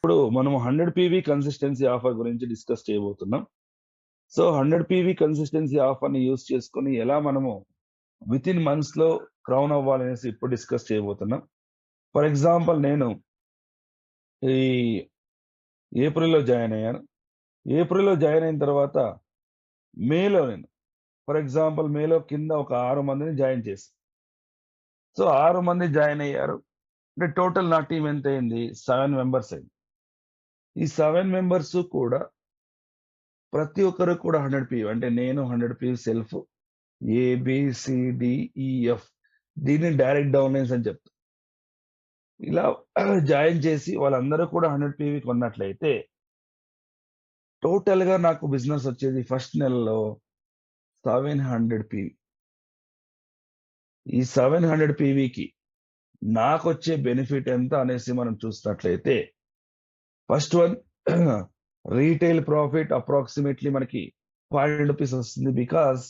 ఇప్పుడు మనం 100 PV consistency offer గురించి డిస్కస్ చేయబోతున్నాం. సో 100 పీవీ కన్సిస్టెన్సీ ఆఫర్‌ని యూజ్ చేసుకొని ఎలా మనము వితిన్ మంత్స్‌లో క్రౌన్ అవ్వాలనేసి ఇప్పుడు డిస్కస్ చేయబోతున్నాం. ఫర్ ఎగ్జాంపుల్ నేను ఈ ఏప్రిల్‌లో జాయిన్ అయ్యాను. ఏప్రిల్‌లో జాయిన్ అయిన తర్వాత మేలో నేను ఫర్ ఎగ్జాంపుల్ మేలో కింద ఒక 6 మందిని జాయిన్ చేశా. సో 6 మంది జాయిన్ అయ్యారు. అంటే టోటల్ నా టీమ్ ఎంతయింది? 7 మెంబర్స్ అయింది. ఈ 7 మెంబర్స్ కూడా ప్రతి ఒక్కరు కూడా 100 పీవీ అంటే నేను 100 పీవీ సెల్ఫ్ ఏ, బి, సి, డి, ఈ, ఎఫ్ దీన్ని డైరెక్ట్ డౌన్లైన్స్ అని చెప్తాం. ఇలా జాయిన్ చేసి వాళ్ళందరూ కూడా 100 పీవీ కొన్నట్లయితే టోటల్‌గా నాకు బిజినెస్ వచ్చేది ఫస్ట్ నెలలో 700 పీవీ. ఈ 700 పీవీకి నాకొచ్చే బెనిఫిట్ ఎంత అనేసి మనం చూసినట్లయితే first one retail profit approximately మనకి ₹500 వస్తుంది. బికాజ్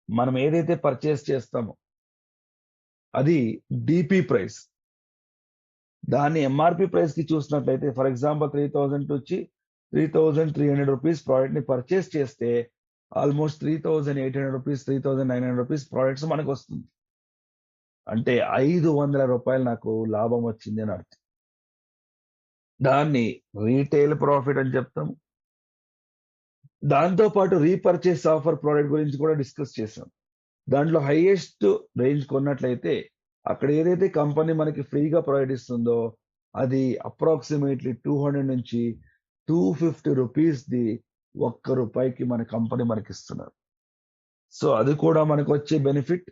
మనం ఏదైతే పర్చేస్ చేస్తామో అది డీపీ ప్రైస్. దాన్ని ఎంఆర్‌పీ ప్రైస్‌కి చూసినట్లయితే ఫర్ ఎగ్జాంపుల్ 3000 వచ్చి ₹3,300 ప్రోడక్ట్‌ని పర్చేస్ చేస్తే ఆల్‌మోస్ట్ ₹3,800 ₹3,900 ప్రొడక్ట్స్ మనకొస్తుంది. అంటే ₹500 నాకు లాభం వచ్చింది అని అర్థం. దాన్ని రీటైల్ ప్రాఫిట్ అని చెప్తాం. దాంతో పాటు రీపర్చేస్ ఆఫర్ ప్రొడక్ట్ గురించి కూడా డిస్కస్ చేసాం. దాంట్లో హైయెస్ట్ రేంజ్ కొన్నట్లయితే అక్కడ ఏదైతే కంపెనీ మనకి ఫ్రీగా ప్రొవైడ్ ఇస్తుందో అది అప్రాక్సిమేట్‌లీ 200 నుంచి ₹250ది ఒక్క రూపాయికి మన కంపెనీ మనకిస్తున్నారు. సో అది కూడా మనకొచ్చే బెనిఫిట్.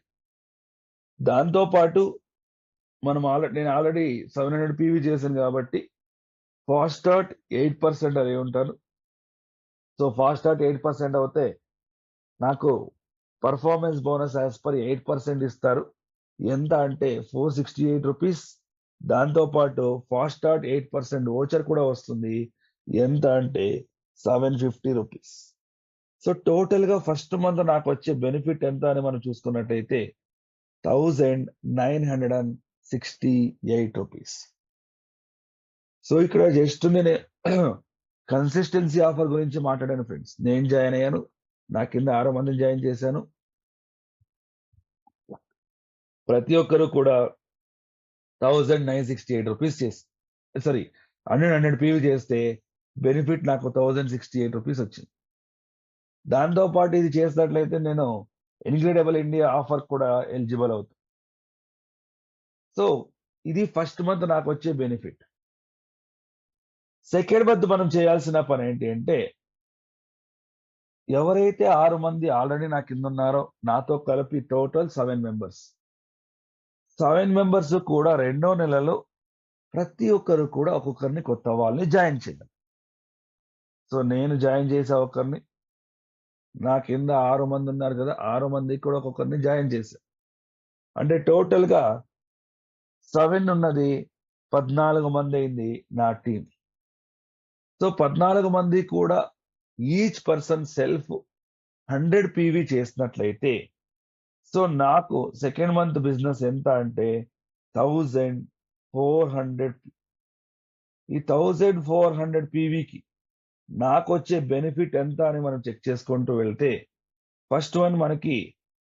దాంతో పాటు నేను ఆల్రెడీ 700 పీవీ చేశాను కాబట్టి ఫాస్ట్ స్టార్ట్ 8% అయి ఉంటాను. సో ఫాస్ట్ స్టార్ట్ 8% అవుతే నాకు పర్ఫార్మెన్స్ బోనస్ యాస్ పర్ 8% ఇస్తారు. ఎంత అంటే ₹468. దాంతో పాటు ఫాస్ట్ స్టార్ట్ 8% వోచర్ కూడా వస్తుంది. ఎంత అంటే ₹750. సో టోటల్‌గా ఫస్ట్ మంత్ నాకొచ్చే బెనిఫిట్ ఎంత అని మనం చూసుకున్నట్టయితే ₹1968. సో ఇక్కడ జస్ట్ నేను కన్సిస్టెన్సీ ఆఫర్ గురించి మాట్లాడాను ఫ్రెండ్స్. నేను జాయిన్ అయ్యాను. నా కింద 6 మందిని జాయిన్ చేశాను. ప్రతి ఒక్కరు కూడా ₹1968 చేసి సారీ 100 పీవీ చేస్తే బెనిఫిట్ నాకు ₹1068 వచ్చింది. దాంతో పాటు ఇది చేసినట్లయితే నేను ఇన్‌క్రెడిబుల్ ఇండియా ఆఫర్ కూడా ఎలిజిబుల్ అవుతా. సో ఇది ఫస్ట్ మంత్ నాకొచ్చే బెనిఫిట్. సెకండ్ మంత్ మనం చేయాల్సిన పనేంటి అంటే ఎవరైతే 6 మంది ఆల్రెడీ నా కిందున్నారో నాతో కలిపి టోటల్ 7 మెంబర్స్. 7 మెంబర్స్ కూడా రెండో నెలలో ప్రతి ఒక్కరు కూడా ఒక్కొక్కరిని కొత్త వాళ్ళని జాయిన్ చేయాలి. సో నేను జాయిన్ చేసా ఒకరిని. నా కింద 6 మంది ఉన్నారు కదా! 6 మందికి కూడా ఒక్కొక్కరిని జాయిన్ చేశా. అంటే టోటల్‌గా 7 ఉన్నది 14 మందయింది నా టీమ్. సో 14 మంది కూడా ఈచ్ పర్సన్ సెల్ఫ్ 100 పీవీ చేసినట్లయితే సో నాకు సెకండ్ మంత్ బిజినెస్ ఎంత అంటే 1400. ఈ 1400 పీవీకి నాకొచ్చే బెనిఫిట్ ఎంత అని మనం చెక్ చేసుకుంటూ వెళ్తే ఫస్ట్ వన్ మనకి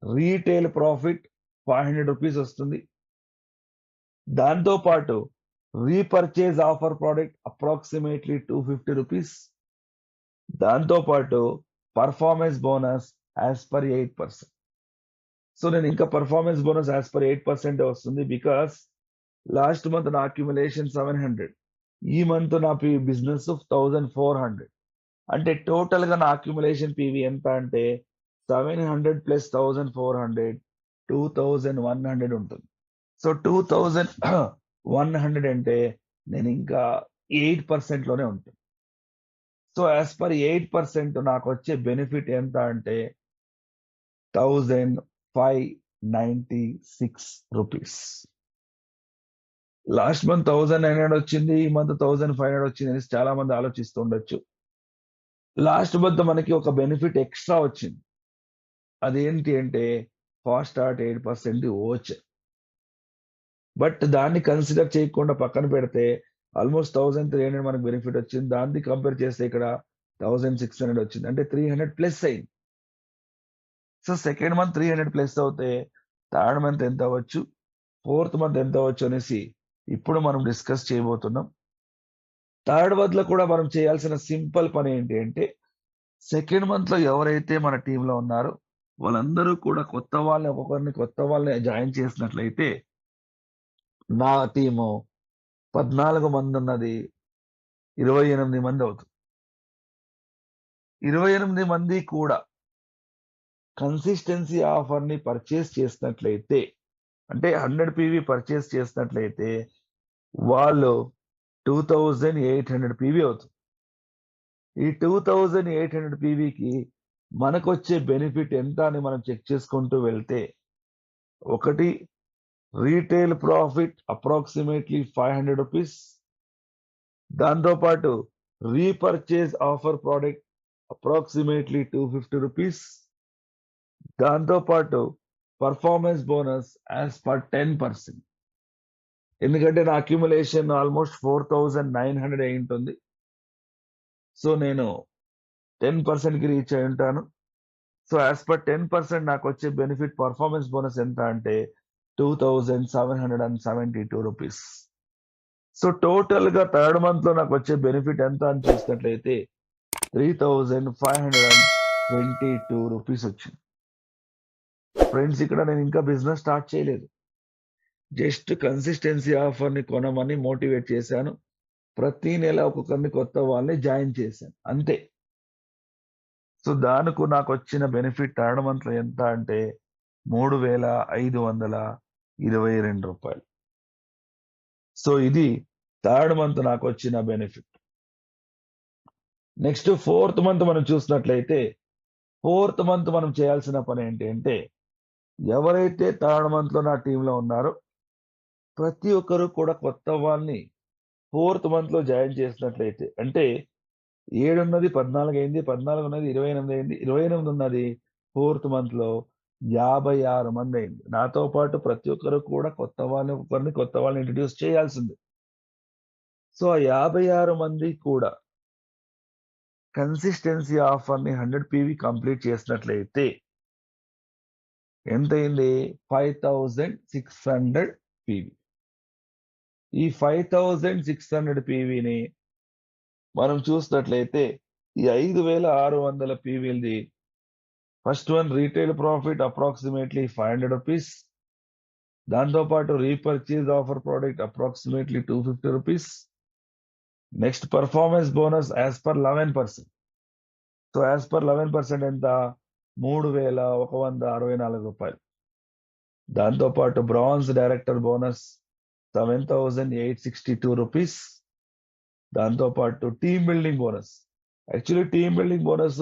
రీటైల్ ప్రాఫిట్ ₹500 వస్తుంది. దాంతో పాటు రీపర్చేజ్ ఆఫర్ ప్రొడక్ట్ అప్రాక్సిమేట్‌లీ ₹250. దాంతో పాటు performance bonus as per 8%. So నేను ఇంకా పర్ఫార్మెన్స్ బోనస్ యాస్ పర్ 8% వస్తుంది. బికాస్ లాస్ట్ మంత్ నా అక్యుములేషన్ 700. ఈ మంత్ నా బిజినెస్ 1400. అంటే టోటల్‌గా నా అక్యుములేషన్ పీవీ ఎంత అంటే 700 ప్లస్ 1400 2100 ఉంటుంది. సో 2100 అంటే నేను ఇంకా 8%లోనే ఉంటాను. సో యాస్ పర్ 8% నాకొచ్చే బెనిఫిట్ ఎంత అంటే ₹1596. లాస్ట్ మంత్ 1900 వచ్చింది. ఈ మంత్ 1500 వచ్చింది అనేసి చాలా మంది ఆలోచిస్తూ ఉండొచ్చు. లాస్ట్ మంత్ మనకి ఒక బెనిఫిట్ ఎక్స్ట్రా వచ్చింది. అదేంటి అంటే ఫాస్ట్ స్టార్ట్ 8% వోచర్. బట్ దాన్ని కన్సిడర్ చేయకుండా పక్కన పెడితే ఆల్మోస్ట్ 1300 మనకు బెనిఫిట్ వచ్చింది. దాన్ని కంపేర్ చేస్తే ఇక్కడ 1600 వచ్చింది. అంటే 300 ప్లస్ అయింది. సో సెకండ్ మంత్ 300 ప్లస్ అవుతే థర్డ్ మంత్ ఎంత అవ్వచ్చు, ఫోర్త్ మంత్ ఎంత అవ్వచ్చు అనేసి ఇప్పుడు మనం డిస్కస్ చేయబోతున్నాం. థర్డ్ మంత్ లో కూడా మనం చేయాల్సిన సింపుల్ పని ఏంటి అంటే, సెకండ్ మంత్ లో ఎవరైతే మన టీంలో ఉన్నారో వాళ్ళందరూ కూడా ఒక్కొక్కరిని కొత్త వాళ్ళని జాయిన్ చేసినట్లయితే, నా టీము 14 మంది ఉన్నది 28 మంది అవుతుంది. 28 మంది కూడా కన్సిస్టెన్సీ ఆఫర్‌ని పర్చేజ్ చేసినట్లయితే, అంటే 100 పీవీ పర్చేజ్ చేసినట్లయితే, వాళ్ళు 2800 పీవీ అవుతుంది. ఈ 2800 పీవీకి మనకొచ్చే బెనిఫిట్ ఎంత అని మనం చెక్ చేసుకుంటూ వెళ్తే, ఒకటి రీటైల్ ప్రాఫిట్ అప్రాక్సిమేట్‌లీ రూ. 500. దాంతో పాటు రీపర్చేజ్ ఆఫర్ ప్రొడక్ట్ అప్రాక్సిమేట్‌లీ రూ. 250. దాంతో పాటు పర్ఫార్మెన్స్ బోనస్ యాస్ పర్ 10%. ఎందుకంటే నా అక్యుములేషన్ ఆల్మోస్ట్ 4900 అయి ఉంటుంది. సో నేను 10%కి రీచ్ అయి ఉంటాను. సో యాస్ పర్ 10% నాకు వచ్చే బెనిఫిట్ పర్ఫార్మెన్స్ బోనస్ ఎంత అంటే రూ. 2772. సో టోటల్ గా థర్డ్ మంత్ లో నాకు వచ్చే బెనిఫిట్ ఎంత అని చూసినట్లయితే రూ. 3522 వచ్చింది. ఫ్రెండ్స్, ఇక్కడ నేను ఇంకా బిజినెస్ స్టార్ట్ చేయలేదు. జస్ట్ కన్సిస్టెన్సీ ఆఫర్‌ని కొనమని మోటివేట్ చేశాను. ప్రతి నెల ఒక్కొక్కరిని కొత్త వాళ్ళని జాయిన్ చేశాను. అంతే. సో నాకొచ్చిన బెనిఫిట్ థర్డ్ మంత్‌లో ఎంత అంటే రూ. 3522. సో ఇది థర్డ్ మంత్ నాకొచ్చిన బెనిఫిట్. నెక్స్ట్ ఫోర్త్ మంత్ మనం చూసినట్లయితే, ఫోర్త్ మంత్ మనం చేయాల్సిన పని ఏంటి అంటే, ఎవరైతే థర్డ్ మంత్‌లో నా టీమ్‌లో ఉన్నారో ప్రతి ఒక్కరు కూడా కొత్త వాళ్ళని ఫోర్త్ మంత్‌లో జాయిన్ చేసినట్లయితే, అంటే 7 ఉన్నది 14 అయింది, 14 ఉన్నది 28 అయింది, 28 ఉన్నది ఫోర్త్ మంత్‌లో 56 మంది అయింది. నాతో పాటు ప్రతి ఒక్కరు కూడా కొత్త వాళ్ళని ఇంట్రొడ్యూస్ చేయాల్సిందే. సో ఆ 56 మంది కూడా కన్సిస్టెన్సీ ఆఫర్‌ని 100 పీవీ కంప్లీట్ చేసినట్లయితే ఎంతయింది? 5600 పీవీ. ఈ 5600 పీవీని మనం చూసినట్లయితే ఈ 5600 పీవీలది first one retail profit approximately రూ. 500. దాంతో పాటు రీపర్చేజ్ ఆఫర్ ప్రొడక్ట్ అప్రాక్సిమేట్‌లీ రూ. 250. Next performance bonus as per 11%. So as per 11% ఎంత? రూ. 3164. దాంతో పాటు బ్రాంజ్ డైరెక్టర్ బోనస్ రూ. 7862. దాంతో పాటు team building bonus. Actually team building bonus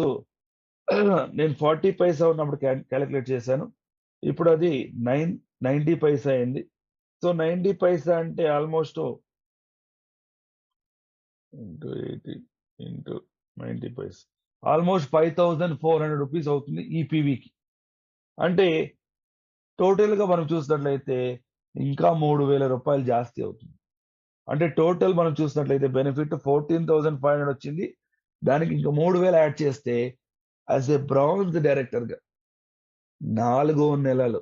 నేను 40 పైసా ఉన్నప్పుడు క్యాలిక్యులేట్ చేశాను. ఇప్పుడు అది 90 పైసా అయింది. సో 90 పైసా అంటే ఆల్మోస్ట్ ఇంటూ 80 ఇంటూ 90 పైసా ఆల్మోస్ట్ రూ. 5400 అవుతుంది ఈ పీవీకి. అంటే టోటల్‌గా మనం చూసినట్లయితే ఇంకా రూ. 3000 జాస్తి అవుతుంది. అంటే టోటల్ మనం చూసినట్లయితే బెనిఫిట్ 14,500 వచ్చింది. దానికి ఇంకా 3000 యాడ్ చేస్తే యాస్ ఎ బ్రాంజ్ డైరెక్టర్‌గా 4 నెలలు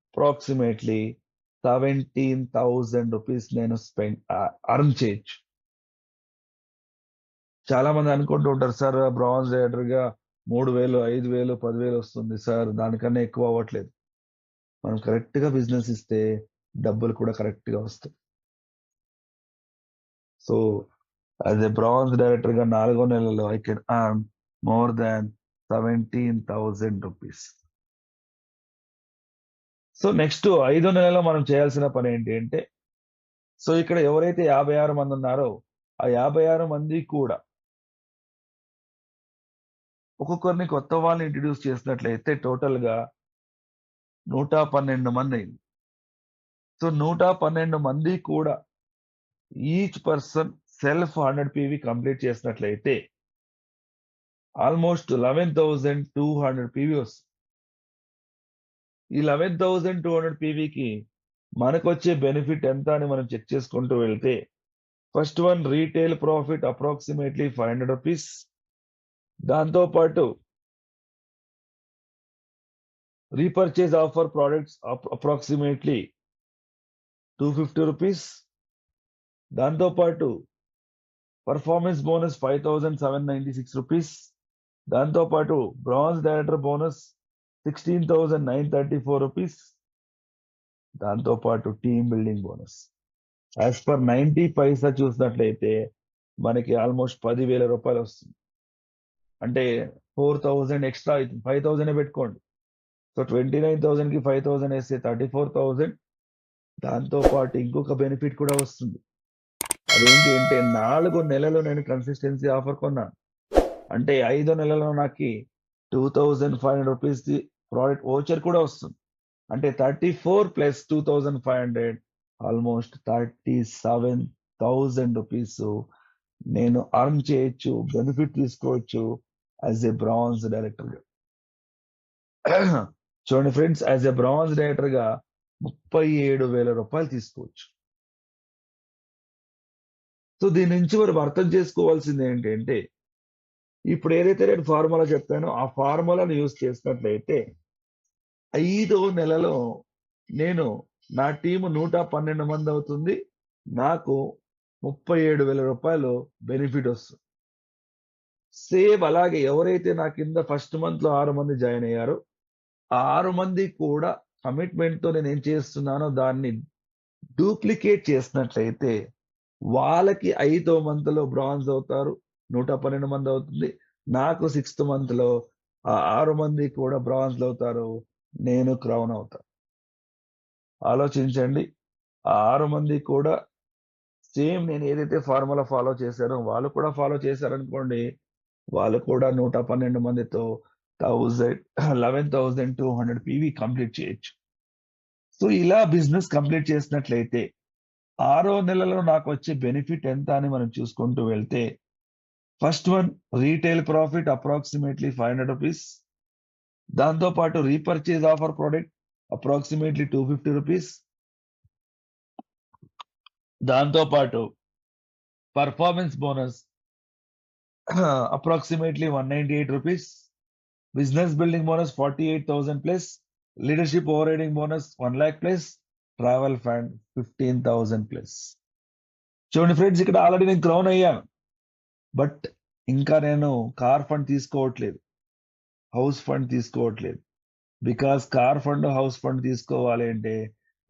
అప్రాక్సిమేట్‌లీ రూ. 17,000 నేను ఎర్న్ చేయొచ్చు. చాలా మంది అనుకుంటూ ఉంటారు, సార్ బ్రాంజ్ డైరెక్టర్‌గా 3000, 5000, 10,000 వస్తుంది సార్. దానికన్నా ఎక్కువ అవ్వట్లేదు. మనం కరెక్ట్‌గా బిజినెస్ ఇస్తే డబ్బులు కూడా కరెక్ట్‌గా వస్తాయి. సో యాస్ ఎ బ్రాంజ్ డైరెక్టర్‌గా 4 నెలల్లో I can earn more than రూ. 17,000. సో నెక్స్ట్ 5 నెలల్లో మనం చేయాల్సిన పని ఏంటి అంటే, సో ఇక్కడ ఎవరైతే 56 మంది ఉన్నారో ఆ 56 మంది కూడా ఒక్కొక్కరిని కొత్త వాళ్ళని ఇంట్రొడ్యూస్ చేసినట్లయితే టోటల్‌గా 112 మంది అయింది. సో 112 మంది కూడా each person self 100 PV complete చేసినట్లయితే ఆల్మోస్ట్ 11,200 పీవీ వస్తుంది. ఈ 11,200 పీవీకి మనకొచ్చే బెనిఫిట్ ఎంత అని మనం చెక్ చేసుకుంటూ వెళ్తే first one retail profit approximately 500 rupees. దాంతో పాటు repurchase offer products approximately 250 rupees. దాంతో పాటు పర్ఫార్మెన్స్ బోనస్ 5,796 రూపీస్. దాంతో పాటు బ్రాంజ్ డైరెక్టర్ బోనస్ 16,934 రూపీస్. దాంతో పాటు team building bonus as per 90 పైసా చూసినట్లయితే మనకి ఆల్మోస్ట్ 10,000 రూపాయలు వస్తుంది. అంటే 4,000 ఎక్స్ట్రా 5,000 పెట్టుకోండి. సో 29,000 కి 5,000 వేస్తే 34,000. దాంతో పాటు ఇంకొక బెనిఫిట్ కూడా వస్తుంది. అదేంటి అంటే 4 నెలలు నేను కన్సిస్టెన్సీ ఆఫర్ కొన్నాను. అంటే 5 నెలల్లో నాకు 2,500 రూపీస్ ప్రోడక్ట్ ఓచర్ కూడా వస్తుంది. అంటే 34 ప్లస్ 2,500 ఆల్మోస్ట్ 37,000 రూపీస్ నేను అర్న్ చేయొచ్చు, బెనిఫిట్ తీసుకోవచ్చు యాజ్ ఏ బ్రాంజ్ డైరెక్టర్ గా. చూడండి friends, as a bronze director గా 37,000 రూపాయలు తీసుకోవచ్చు. సో దీని నుంచి మనం అర్థం చేసుకోవాల్సింది ఏంటంటే, ఇప్పుడు ఏదైతే నేను ఫార్ములా చెప్పానో ఆ ఫార్ములాను యూజ్ చేసినట్లయితే 5 నెలలో నేను నా టీము 112 మంది అవుతుంది. నాకు 37,000 రూపాయలు బెనిఫిట్ వస్తుంది. సేమ్ అలాగే ఎవరైతే నా కింద ఫస్ట్ మంత్ లో 6 మంది జాయిన్ అయ్యారో ఆ 6 మంది కూడా కమిట్మెంట్ తో నేను ఏం చేస్తున్నానో దాన్ని డూప్లికేట్ చేసినట్లయితే వాళ్ళకి 5వ మంత్ లో బ్రాంజ్ అవుతారు, 112 మంది అవుతుంది. నాకు 6th మంత్ లో ఆ 6 మంది కూడా బ్రాంజ్ అవుతారు, నేను క్రౌన్ అవుతాను. ఆలోచించండి, ఆ 6 మంది కూడా సేమ్ నేను ఏదైతే ఫార్ములా ఫాలో చేశారో వాళ్ళు కూడా ఫాలో చేశారనుకోండి, వాళ్ళు కూడా 112 మందితో 11,200 పీవీ కంప్లీట్ చేయొచ్చు. సో ఇలా బిజినెస్ కంప్లీట్ చేసినట్లయితే 6వ నెలలో నాకు వచ్చే బెనిఫిట్ ఎంత అని మనం చూసుకుంటూ వెళ్తే, first one retail profit approximately 500 rupees. దాంతో పాటు repurchase offer product approximately 250 rupees. దాంతో పాటు performance bonus approximately 198 rupees. Business building bonus 48,000 plus. Leadership over riding bonus 1 lakh plus. Travel fund 15,000 plus. చూడండి ఫ్రెండ్స్, ఇక్కడ ఆల్రెడీ నేను క్రౌన్ అయ్యాను, but ఇంకా నేను కార్ ఫండ్ తీసుకోవట్లేదు, హౌస్ ఫండ్ తీసుకోవట్లేదు. Because car fund, house fund తీసుకోవాలి అంటే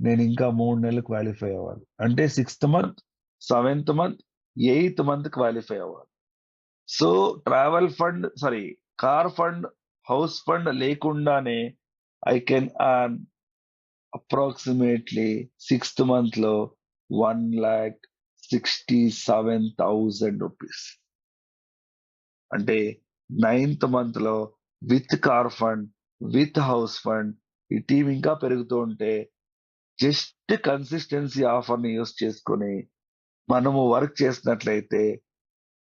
నేను ఇంకా 3 నెలలు క్వాలిఫై అవ్వాలి. అంటే 6th month, 7th month, 8th month qualify అవ్వాలి. So travel fund, car fund, house fund లేకుండానే I can earn approximately 6th month లో 1,67,000 రూపీస్. అంటే 9th మంత్ లో with car fund, with house fund, ఈ టీం ఇంకా పెరుగుతూ ఉంటే జస్ట్ కన్సిస్టెన్సీ ఆఫర్ ని యూస్ చేసుకొని మనము వర్క్ చేసినట్లయితే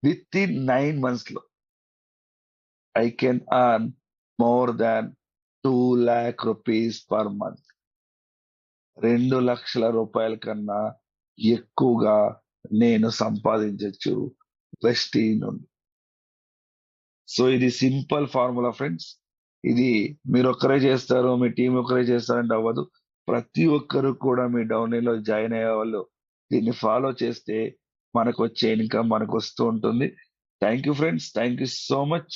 విత్ ఇన్ 9 months లో I can earn more than 2 lakh rupees per month. 2 లక్షల రూపాయల కన్నా ఎక్కువగా నేను సంపాదించవచ్చు వెస్టీ నుండి. సో ఇది సింపుల్ ఫార్ములా ఫ్రెండ్స్. ఇది మీరు ఒక్కరే చేస్తారు, మీ టీం ఒక్కరే చేస్తారంటే అవ్వదు. ప్రతి ఒక్కరు కూడా మీ డౌన్లైన్ లో జాయిన్ అయ్యే వాళ్ళు దీన్ని ఫాలో చేస్తే మనకు వచ్చే ఇన్కమ్ మనకు వస్తూ ఉంటుంది. Thank you friends, thank you so much.